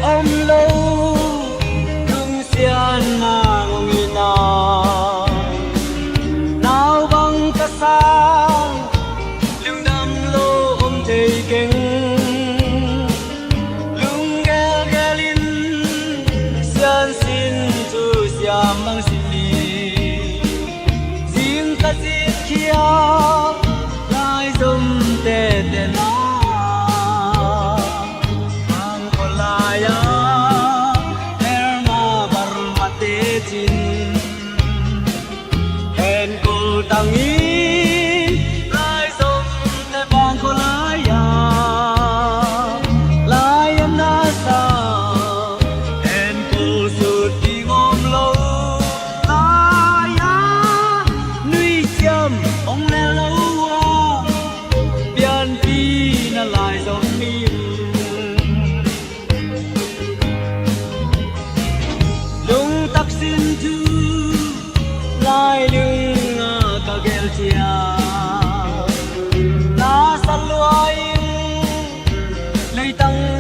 ôm lâu lung xiên mà ngồi nào nào băng ta sang lưng đâm lô ôm thầy kinh lung ghé ghé linh xiên xin chu xiam mang xin đi riêng ta giết kia lai dum tê tê na tang in lai sông te bang ko lai am na sa en ko su ti ngom lo lai nui cham ong le lo wa bian pi na lai sông mi lung tak sin tu lai lung gel chia na sa luai lấy tăng